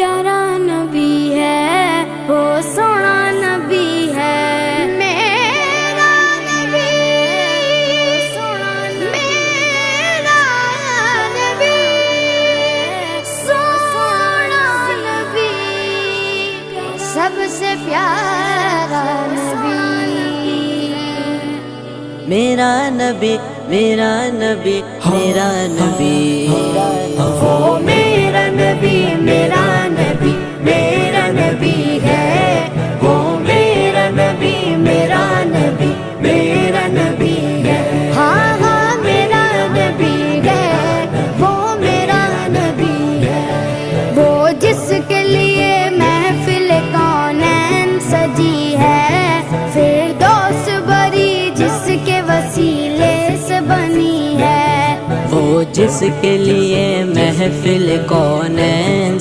प्यारा नबी है, वो सोना नबी है। मेरा नबी, सोना मेरा नबी, सोना नबी, सबसे प्यारा नबी। मेरा नबी, मेरा नबी, मेरा नबी, वो मेरा नबी, मेरा नबी, मेरा नबी है। वो मेरा नबी, मेरा नबी, मेरा नबी है। हाँ हाँ मेरा नबी है, वो मेरा नबी है। वो जिसके लिए महफिल कौनैन सजी है, फिरदौस बरी जिसके वसीले से बनी है। वो जिसके लिए महफिल कौनैन